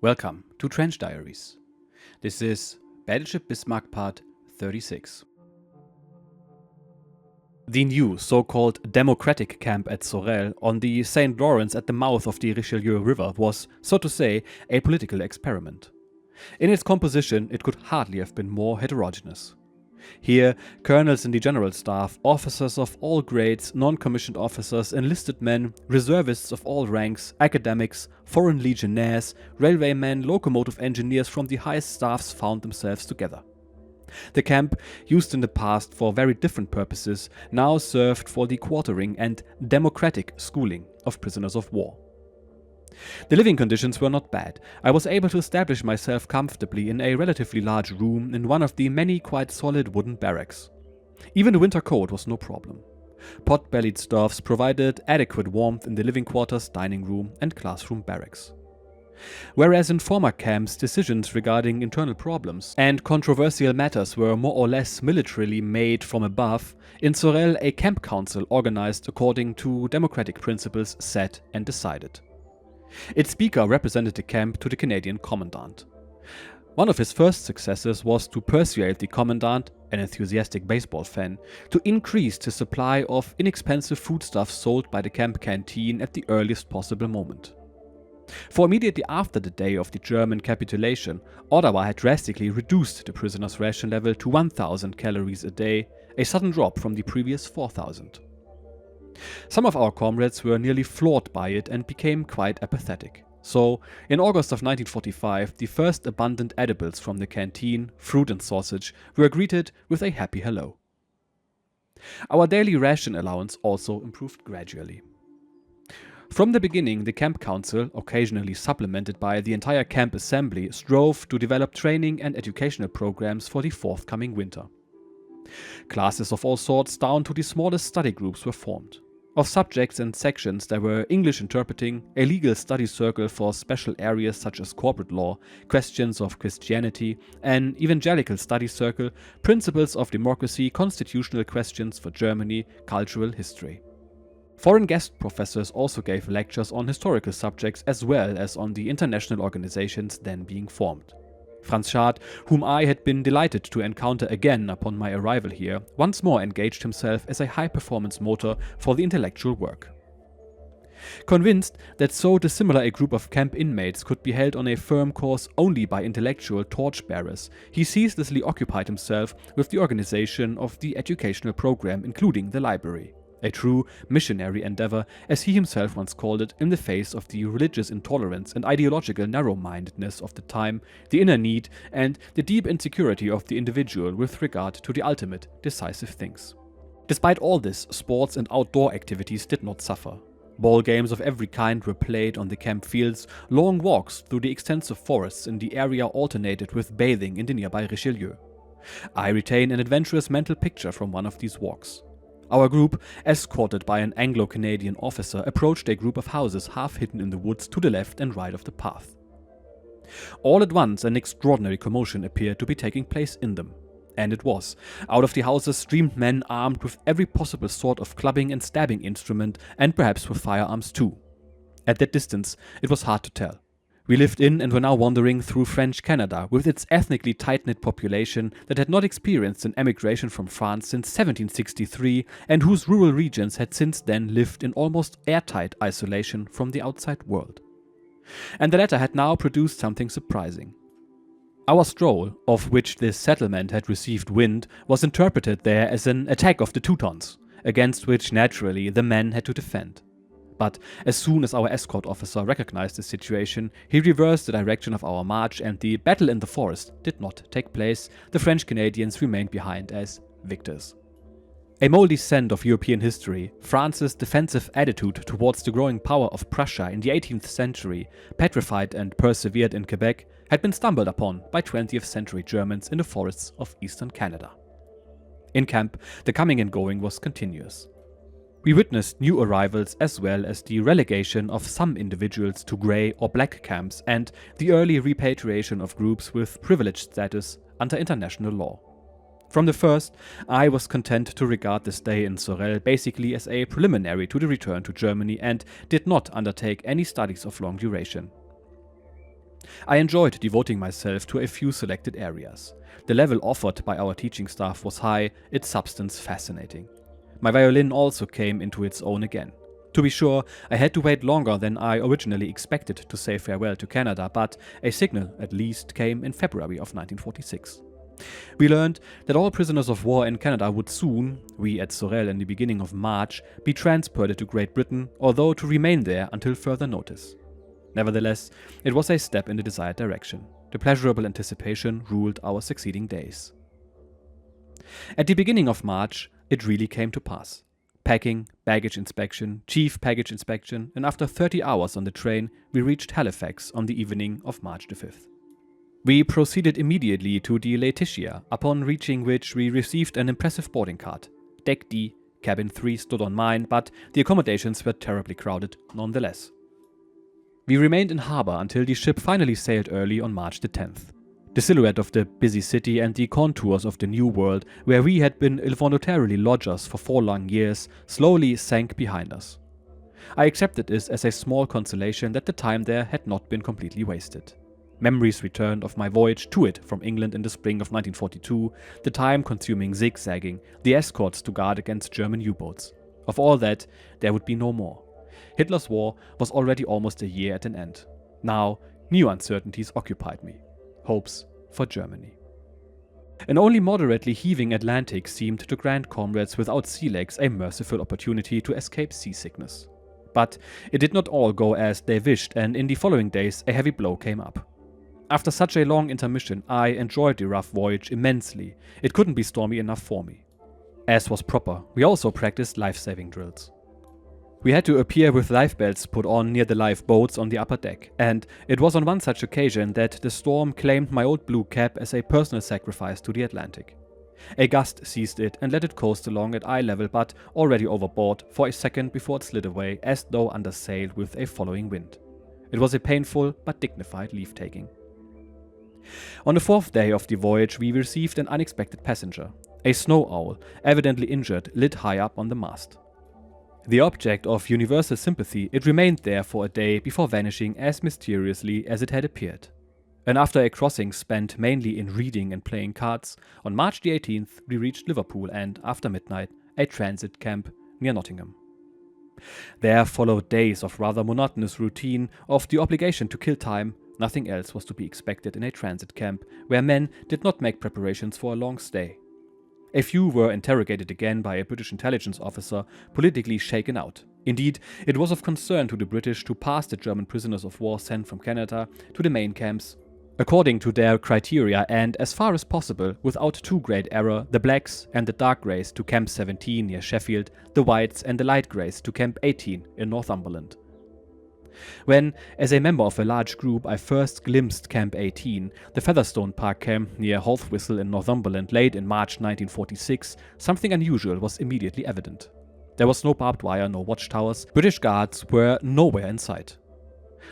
Welcome to Trench Diaries. This is Battleship Bismarck Part 36. The new so-called democratic camp at Sorel on the St. Lawrence at the mouth of the Richelieu River was, so to say, a political experiment. In its composition, it could hardly have been more heterogeneous. Here, colonels in the general staff, officers of all grades, non-commissioned officers, enlisted men, reservists of all ranks, academics, foreign legionnaires, railwaymen, locomotive engineers from the highest staffs found themselves together. The camp, used in the past for very different purposes, now served for the quartering and democratic schooling of prisoners of war. The living conditions were not bad. I was able to establish myself comfortably in a relatively large room in one of the many quite solid wooden barracks. Even the winter cold was no problem. Pot-bellied stoves provided adequate warmth in the living quarters, dining room and classroom barracks. Whereas in former camps decisions regarding internal problems and controversial matters were more or less militarily made from above, in Sorel a camp council organized according to democratic principles set and decided. Its speaker represented the camp to the Canadian commandant. One of his first successes was to persuade the commandant, an enthusiastic baseball fan, to increase the supply of inexpensive foodstuffs sold by the camp canteen at the earliest possible moment. For immediately after the day of the German capitulation, Ottawa had drastically reduced the prisoners' ration level to 1,000 calories a day, a sudden drop from the previous 4,000. Some of our comrades were nearly floored by it and became quite apathetic. So, in August of 1945, the first abundant edibles from the canteen, fruit and sausage, were greeted with a happy hello. Our daily ration allowance also improved gradually. From the beginning, the camp council, occasionally supplemented by the entire camp assembly, strove to develop training and educational programs for the forthcoming winter. Classes of all sorts down to the smallest study groups were formed. Of subjects and sections there were English interpreting, a legal study circle for special areas such as corporate law, questions of Christianity, an evangelical study circle, principles of democracy, constitutional questions for Germany, cultural history. Foreign guest professors also gave lectures on historical subjects as well as on the international organizations then being formed. Franz Schad, whom I had been delighted to encounter again upon my arrival here, once more engaged himself as a high-performance motor for the intellectual work. Convinced that so dissimilar a group of camp inmates could be held on a firm course only by intellectual torchbearers, he ceaselessly occupied himself with the organization of the educational program, including the library. A true missionary endeavor, as he himself once called it, in the face of the religious intolerance and ideological narrow-mindedness of the time, the inner need, and the deep insecurity of the individual with regard to the ultimate, decisive things. Despite all this, sports and outdoor activities did not suffer. Ball games of every kind were played on the camp fields, long walks through the extensive forests in the area alternated with bathing in the nearby Richelieu. I retain an adventurous mental picture from one of these walks. Our group, escorted by an Anglo-Canadian officer, approached a group of houses half hidden in the woods to the left and right of the path. All at once an extraordinary commotion appeared to be taking place in them. And it was. Out of the houses streamed men armed with every possible sort of clubbing and stabbing instrument, and perhaps with firearms too. At that distance, it was hard to tell. We lived in and were now wandering through French Canada, with its ethnically tight-knit population that had not experienced an emigration from France since 1763 and whose rural regions had since then lived in almost airtight isolation from the outside world. And the latter had now produced something surprising. Our stroll, of which this settlement had received wind, was interpreted there as an attack of the Teutons, against which naturally the men had to defend. But as soon as our escort officer recognized the situation, he reversed the direction of our march and the battle in the forest did not take place. The French Canadians remained behind as victors. A moldy scent of European history, France's defensive attitude towards the growing power of Prussia in the 18th century, petrified and persevered in Quebec, had been stumbled upon by 20th century Germans in the forests of eastern Canada. In camp, the coming and going was continuous. We witnessed new arrivals as well as the relegation of some individuals to grey or black camps and the early repatriation of groups with privileged status under international law. From the first, I was content to regard the stay in Sorel basically as a preliminary to the return to Germany and did not undertake any studies of long duration. I enjoyed devoting myself to a few selected areas. The level offered by our teaching staff was high, its substance fascinating. My violin also came into its own again. To be sure, I had to wait longer than I originally expected to say farewell to Canada, but a signal at least came in February of 1946. We learned that all prisoners of war in Canada would soon, we at Sorel in the beginning of March, be transported to Great Britain, although to remain there until further notice. Nevertheless, it was a step in the desired direction. The pleasurable anticipation ruled our succeeding days. At the beginning of March, it really came to pass. Packing, baggage inspection, chief baggage inspection, and after 30 hours on the train, we reached Halifax on the evening of March the 5th. We proceeded immediately to the Laetitia, upon reaching which we received an impressive boarding card. Deck D, cabin 3 stood on mine, but the accommodations were terribly crowded nonetheless. We remained in harbour until the ship finally sailed early on March the 10th. The silhouette of the busy city and the contours of the new world, where we had been involuntarily lodgers for 4 long years, slowly sank behind us. I accepted this as a small consolation that the time there had not been completely wasted. Memories returned of my voyage to it from England in the spring of 1942, the time-consuming zigzagging, the escorts to guard against German U-boats. Of all that, there would be no more. Hitler's war was already almost a year at an end. Now, new uncertainties occupied me. Hopes for Germany. An only moderately heaving Atlantic seemed to grant comrades without sea legs a merciful opportunity to escape seasickness. But it did not all go as they wished, and in the following days a heavy blow came up. After such a long intermission, I enjoyed the rough voyage immensely. It couldn't be stormy enough for me. As was proper, we also practiced life-saving drills. We had to appear with lifebelts put on near the lifeboats on the upper deck, and it was on one such occasion that the storm claimed my old blue cap as a personal sacrifice to the Atlantic. A gust seized it and let it coast along at eye level, but already overboard for a second before it slid away as though under sail with a following wind. It was a painful but dignified leave-taking. On the 4th day of the voyage we received an unexpected passenger. A snow owl, evidently injured, lit high up on the mast. The object of universal sympathy, it remained there for a day before vanishing as mysteriously as it had appeared. And after a crossing spent mainly in reading and playing cards, on March the 18th we reached Liverpool and, after midnight, a transit camp near Nottingham. There followed days of rather monotonous routine, of the obligation to kill time. Nothing else was to be expected in a transit camp, where men did not make preparations for a long stay. A few were interrogated again by a British intelligence officer, politically shaken out. Indeed, it was of concern to the British to pass the German prisoners of war sent from Canada to the main camps according to their criteria and, as far as possible, without too great error, the blacks and the dark greys to Camp 17 near Sheffield, the whites and the light greys to Camp 18 in Northumberland. When, as a member of a large group, I first glimpsed Camp 18, the Featherstone Park camp near Holthwhistle in Northumberland late in March 1946, something unusual was immediately evident. There was no barbed wire, no watchtowers, British guards were nowhere in sight.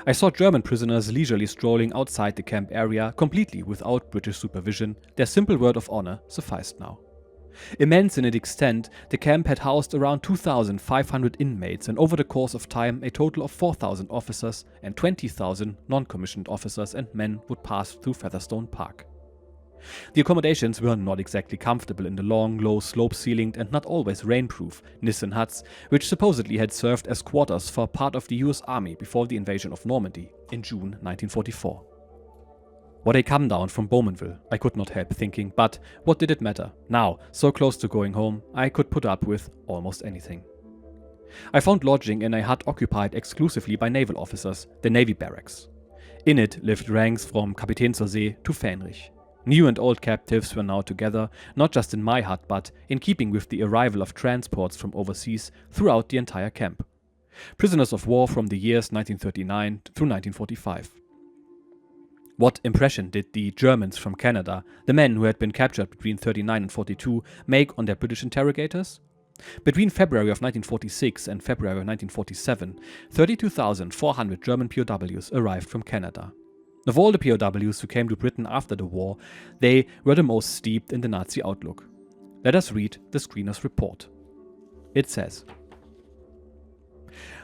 I saw German prisoners leisurely strolling outside the camp area, completely without British supervision. Their simple word of honor sufficed now. Immense in its extent, the camp had housed around 2,500 inmates, and over the course of time a total of 4,000 officers and 20,000 non-commissioned officers and men would pass through Featherstone Park. The accommodations were not exactly comfortable in the long, low, slope-ceilinged and not always rainproof Nissen huts, which supposedly had served as quarters for part of the US Army before the invasion of Normandy in June 1944. What a come down from Bowmanville, I could not help thinking, but what did it matter? Now, so close to going home, I could put up with almost anything. I found lodging in a hut occupied exclusively by naval officers, the Navy barracks. In it lived ranks from Kapitän zur See to Fähnrich. New and old captives were now together, not just in my hut, but in keeping with the arrival of transports from overseas throughout the entire camp. Prisoners of war from the years 1939 through 1945. What impression did the Germans from Canada, the men who had been captured between 1939 and 1942, make on their British interrogators? Between February of 1946 and February of 1947, 32,400 German POWs arrived from Canada. Of all the POWs who came to Britain after the war, they were the most steeped in the Nazi outlook. Let us read the screener's report. It says,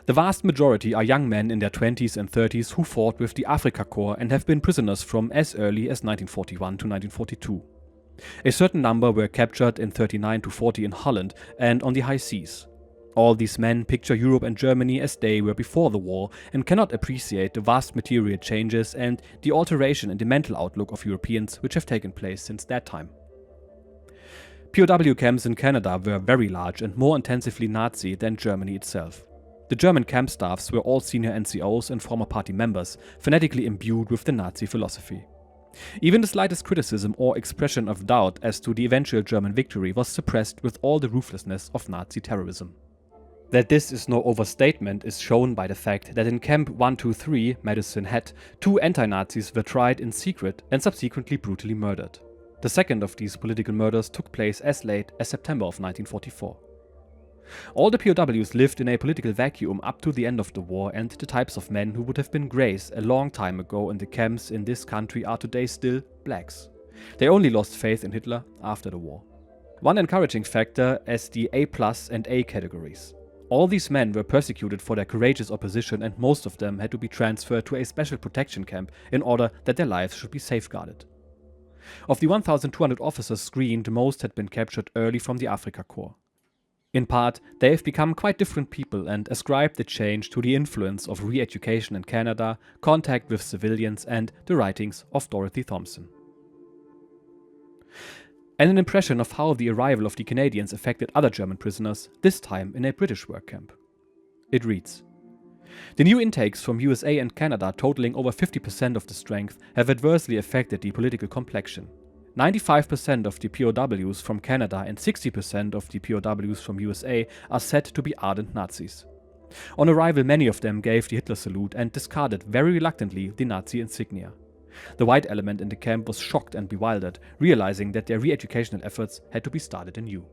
The vast majority are young men in their 20s and 30s who fought with the Afrika Korps and have been prisoners from as early as 1941 to 1942. A certain number were captured in 39 to 40 in Holland and on the high seas. All these men picture Europe and Germany as they were before the war and cannot appreciate the vast material changes and the alteration in the mental outlook of Europeans which have taken place since that time. POW camps in Canada were very large and more intensively Nazi than Germany itself. The German camp staffs were all senior NCOs and former party members, fanatically imbued with the Nazi philosophy. Even the slightest criticism or expression of doubt as to the eventual German victory was suppressed with all the ruthlessness of Nazi terrorism. That this is no overstatement is shown by the fact that in Camp 123, Medicine Hat, 2 anti-Nazis were tried in secret and subsequently brutally murdered. The second of these political murders took place as late as September of 1944. All the POWs lived in a political vacuum up to the end of the war, and the types of men who would have been greys a long time ago in the camps in this country are today still blacks. They only lost faith in Hitler after the war. One encouraging factor is the A+ and A categories. All these men were persecuted for their courageous opposition, and most of them had to be transferred to a special protection camp in order that their lives should be safeguarded. Of the 1,200 officers screened, most had been captured early from the Afrika Korps. In part, they have become quite different people and ascribe the change to the influence of re-education in Canada, contact with civilians, and the writings of Dorothy Thompson. And an impression of how the arrival of the Canadians affected other German prisoners, this time in a British work camp. It reads: "The new intakes from USA and Canada, totaling over 50% of the strength, have adversely affected the political complexion. 95% of the POWs from Canada and 60% of the POWs from USA are said to be ardent Nazis. On arrival, many of them gave the Hitler salute and discarded very reluctantly the Nazi insignia. The white element in the camp was shocked and bewildered, realizing that their re-educational efforts had to be started anew."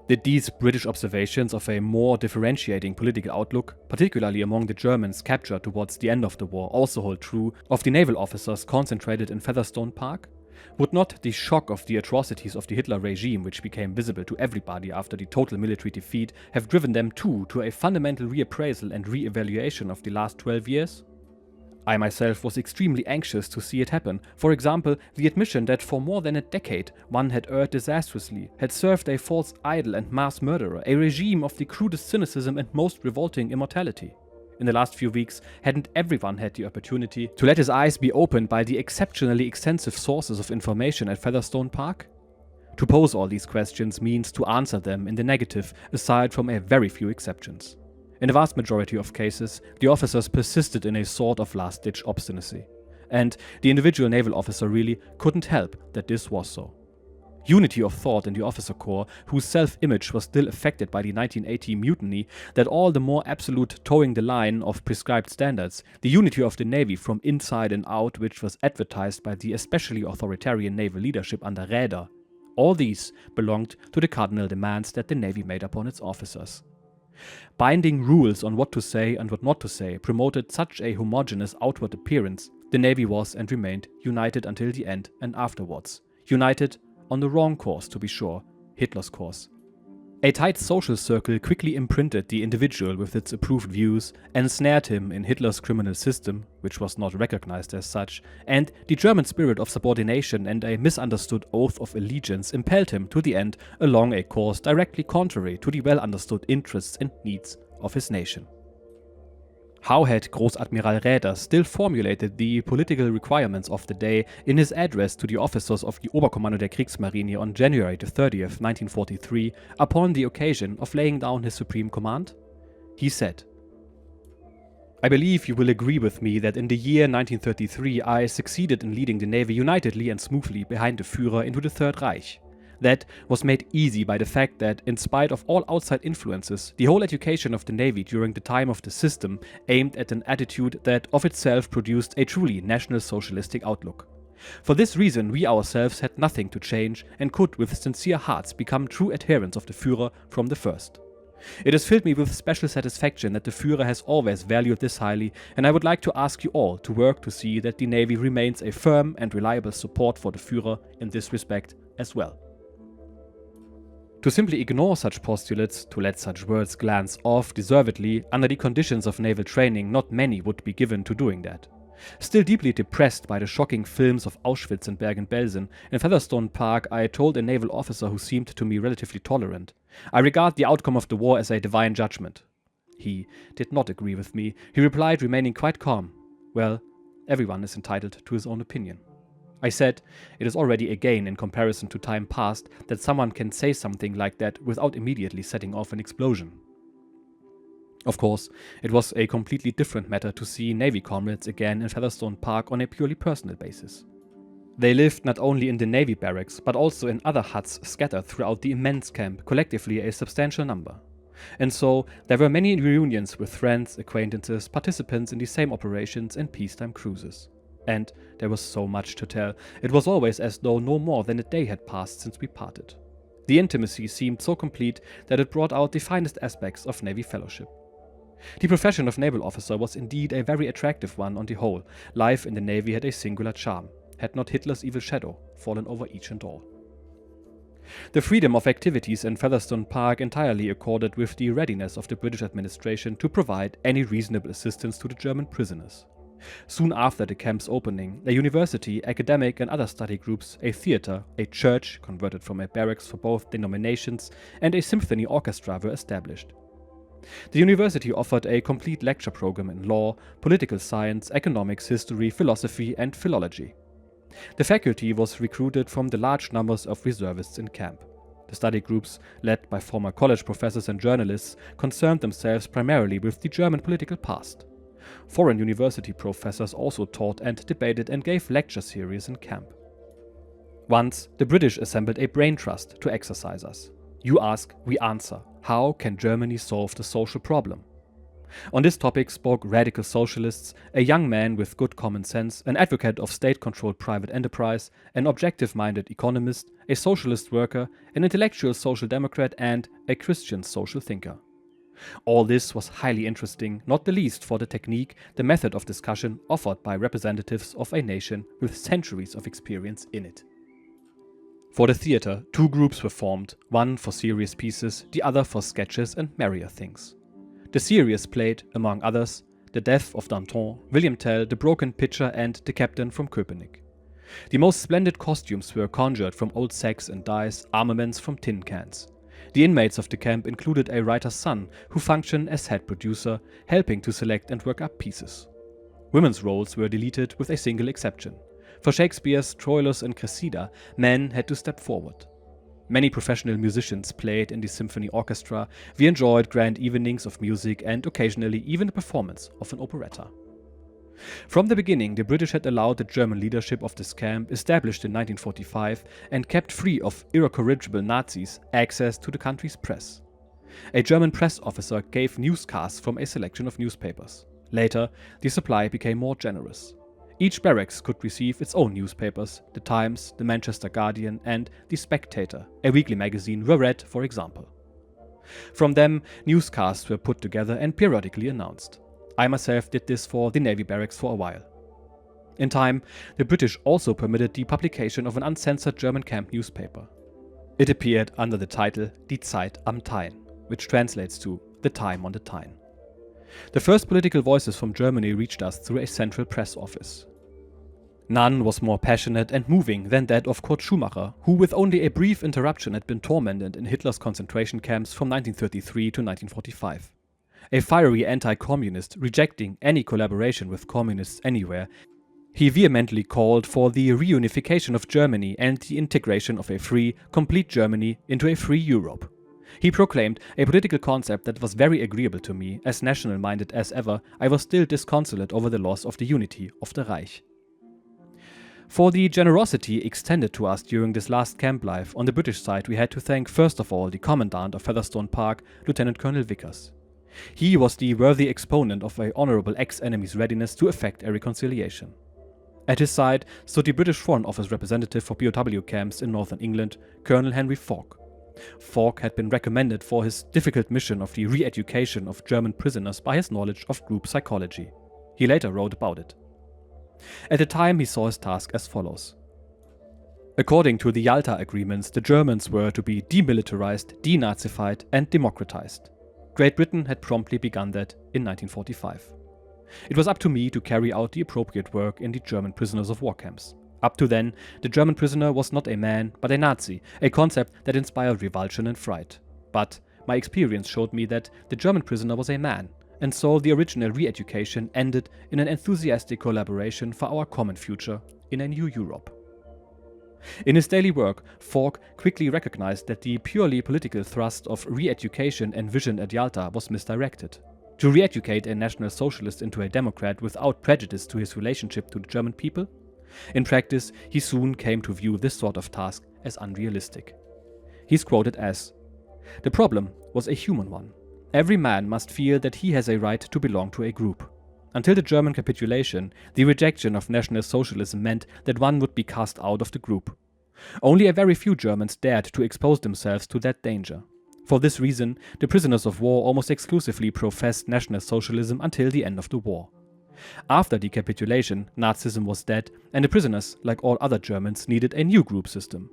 Did these British observations of a more differentiating political outlook, particularly among the Germans captured towards the end of the war, also hold true of the naval officers concentrated in Featherstone Park? Would not the shock of the atrocities of the Hitler regime, which became visible to everybody after the total military defeat, have driven them too to a fundamental reappraisal and re-evaluation of the last 12 years? I myself was extremely anxious to see it happen. For example, the admission that for more than a decade one had erred disastrously, had served a false idol and mass murderer, a regime of the crudest cynicism and most revolting immortality. In the last few weeks, hadn't everyone had the opportunity to let his eyes be opened by the exceptionally extensive sources of information at Featherstone Park? To pose all these questions means to answer them in the negative, aside from a very few exceptions. In the vast majority of cases, the officers persisted in a sort of last-ditch obstinacy, and the individual naval officer really couldn't help that this was so. Unity of thought in the officer corps, whose self-image was still affected by the 1980 mutiny, that all the more absolute towing the line of prescribed standards, the unity of the Navy from inside and out, which was advertised by the especially authoritarian naval leadership under Räder, all these belonged to the cardinal demands that the Navy made upon its officers. Binding rules on what to say and what not to say promoted such a homogeneous outward appearance. The Navy was and remained united until the end and afterwards. United on the wrong course, to be sure, Hitler's course. A tight social circle quickly imprinted the individual with its approved views, ensnared him in Hitler's criminal system, which was not recognized as such, and the German spirit of subordination and a misunderstood oath of allegiance impelled him to the end along a course directly contrary to the well-understood interests and needs of his nation. How had Großadmiral Räder still formulated the political requirements of the day in his address to the officers of the Oberkommando der Kriegsmarine on January 30th, 1943, upon the occasion of laying down his supreme command? He said, "I believe you will agree with me that in the year 1933 I succeeded in leading the Navy unitedly and smoothly behind the Führer into the Third Reich. That was made easy by the fact that, in spite of all outside influences, the whole education of the Navy during the time of the system aimed at an attitude that of itself produced a truly National Socialistic outlook. For this reason we ourselves had nothing to change and could with sincere hearts become true adherents of the Führer from the first. It has filled me with special satisfaction that the Führer has always valued this highly, and I would like to ask you all to work to see that the Navy remains a firm and reliable support for the Führer in this respect as well." To simply ignore such postulates, to let such words glance off deservedly, under the conditions of naval training, not many would be given to doing that. Still deeply depressed by the shocking films of Auschwitz and Bergen-Belsen, in Featherstone Park I told a naval officer who seemed to me relatively tolerant, "I regard the outcome of the war as a divine judgment." He did not agree with me. He replied, remaining quite calm, "Well, everyone is entitled to his own opinion." I said, "It is already a gain in comparison to time past that someone can say something like that without immediately setting off an explosion." Of course, it was a completely different matter to see Navy comrades again in Featherstone Park on a purely personal basis. They lived not only in the Navy barracks, but also in other huts scattered throughout the immense camp, collectively a substantial number. And so, there were many reunions with friends, acquaintances, participants in the same operations and peacetime cruises. And there was so much to tell. It was always as though no more than a day had passed since we parted. The intimacy seemed so complete that it brought out the finest aspects of Navy fellowship. The profession of naval officer was indeed a very attractive one on the whole. Life in the Navy had a singular charm. Had not Hitler's evil shadow fallen over each and all? The freedom of activities in Featherstone Park entirely accorded with the readiness of the British administration to provide any reasonable assistance to the German prisoners. Soon after the camp's opening, a university, academic and other study groups, a theatre, a church, converted from a barracks for both denominations, and a symphony orchestra were established. The university offered a complete lecture program in law, political science, economics, history, philosophy and philology. The faculty was recruited from the large numbers of reservists in camp. The study groups, led by former college professors and journalists, concerned themselves primarily with the German political past. Foreign university professors also taught and debated and gave lecture series in camp. Once, the British assembled a brain trust to exercise us. You ask, we answer. How can Germany solve the social problem? On this topic spoke radical socialists, a young man with good common sense, an advocate of state-controlled private enterprise, an objective-minded economist, a socialist worker, an intellectual social democrat, and a Christian social thinker. All this was highly interesting, not the least for the technique, the method of discussion offered by representatives of a nation with centuries of experience in it. For the theatre, two groups were formed, one for serious pieces, the other for sketches and merrier things. The serious played, among others, The Death of Danton, William Tell, The Broken Pitcher and The Captain from Köpenick. The most splendid costumes were conjured from old sacks and dice, armaments from tin cans. The inmates of the camp included a writer's son, who functioned as head producer, helping to select and work up pieces. Women's roles were deleted with a single exception. For Shakespeare's Troilus and Cressida, men had to step forward. Many professional musicians played in the symphony orchestra. We enjoyed grand evenings of music and occasionally even a performance of an operetta. From the beginning, the British had allowed the German leadership of this camp, established in 1945 and kept free of incorrigible Nazis, access to the country's press. A German press officer gave newscasts from a selection of newspapers. Later, the supply became more generous. Each barracks could receive its own newspapers. The Times, the Manchester Guardian and The Spectator, a weekly magazine, were read, for example. From them, newscasts were put together and periodically announced. I myself did this for the Navy barracks for a while. In time, the British also permitted the publication of an uncensored German camp newspaper. It appeared under the title Die Zeit am Tyne, which translates to The Time on the Tyne. The first political voices from Germany reached us through a central press office. None was more passionate and moving than that of Kurt Schumacher, who with only a brief interruption had been tormented in Hitler's concentration camps from 1933 to 1945. A fiery anti-communist, rejecting any collaboration with communists anywhere, he vehemently called for the reunification of Germany and the integration of a free, complete Germany into a free Europe. He proclaimed a political concept that was very agreeable to me. As national-minded as ever, I was still disconsolate over the loss of the unity of the Reich. For the generosity extended to us during this last camp life, on the British side we had to thank first of all the Commandant of Featherstone Park, Lieutenant Colonel Vickers. He was the worthy exponent of a honourable ex-enemy's readiness to effect a reconciliation. At his side stood the British Foreign Office representative for POW camps in northern England, Colonel Henry Falk. Falk had been recommended for his difficult mission of the re-education of German prisoners by his knowledge of group psychology. He later wrote about it. At the time he saw his task as follows. According to the Yalta agreements, the Germans were to be demilitarized, denazified, and democratized. Great Britain had promptly begun that in 1945. It was up to me to carry out the appropriate work in the German prisoners of war camps. Up to then, the German prisoner was not a man, but a Nazi, a concept that inspired revulsion and fright. But my experience showed me that the German prisoner was a man, and so the original re-education ended in an enthusiastic collaboration for our common future in a new Europe. In his daily work, Falk quickly recognized that the purely political thrust of re-education envisioned at Yalta was misdirected. To re-educate a National Socialist into a Democrat without prejudice to his relationship to the German people? In practice, he soon came to view this sort of task as unrealistic. He's quoted as, "The problem was a human one. Every man must feel that he has a right to belong to a group. Until the German capitulation, the rejection of National Socialism meant that one would be cast out of the group. Only a very few Germans dared to expose themselves to that danger. For this reason, the prisoners of war almost exclusively professed National Socialism until the end of the war. After the capitulation, Nazism was dead, and the prisoners, like all other Germans, needed a new group system.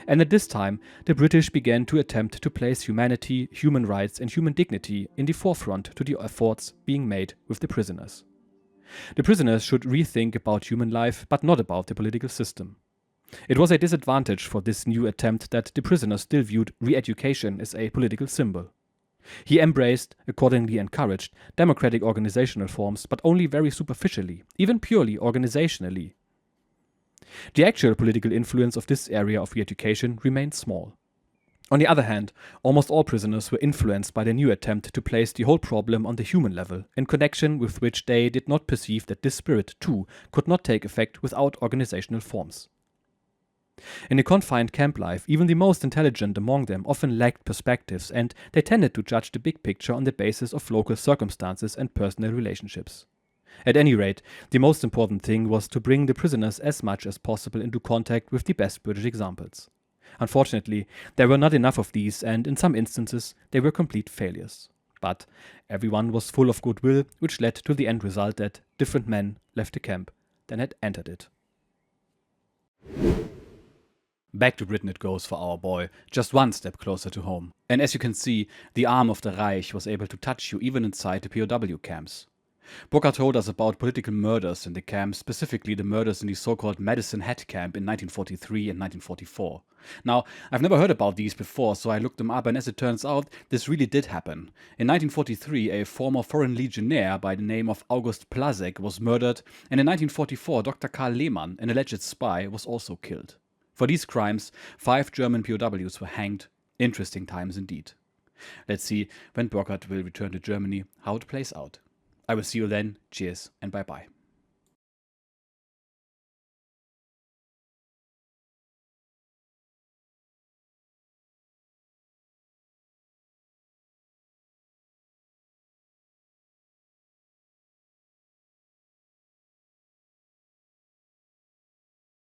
And at this time, the British began to attempt to place humanity, human rights, and human dignity in the forefront to the efforts being made with the prisoners. The prisoners should rethink about human life, but not about the political system. It was a disadvantage for this new attempt that the prisoners still viewed re-education as a political symbol. He embraced, accordingly encouraged, democratic organizational forms, but only very superficially, even purely organizationally. The actual political influence of this area of re-education remained small. On the other hand, almost all prisoners were influenced by the new attempt to place the whole problem on the human level, in connection with which they did not perceive that this spirit, too, could not take effect without organizational forms. In a confined camp life, even the most intelligent among them often lacked perspectives, and they tended to judge the big picture on the basis of local circumstances and personal relationships. At any rate, the most important thing was to bring the prisoners as much as possible into contact with the best British examples. Unfortunately, there were not enough of these, and in some instances they were complete failures. But everyone was full of goodwill, which led to the end result that different men left the camp than had entered it. Back to Britain it goes for our boy, just one step closer to home. And as you can see, the arm of the Reich was able to touch you even inside the POW camps. Burkard told us about political murders in the camps, specifically the murders in the so-called Medicine Hat camp in 1943 and 1944. Now, I've never heard about these before, so I looked them up, and as it turns out, this really did happen. In 1943, a former foreign legionnaire by the name of August Plasek was murdered, and in 1944, Dr. Karl Lehmann, an alleged spy, was also killed. For these crimes, 5 German POWs were hanged. Interesting times indeed. Let's see when Burkard will return to Germany, how it plays out. I will see you then. Cheers and bye-bye.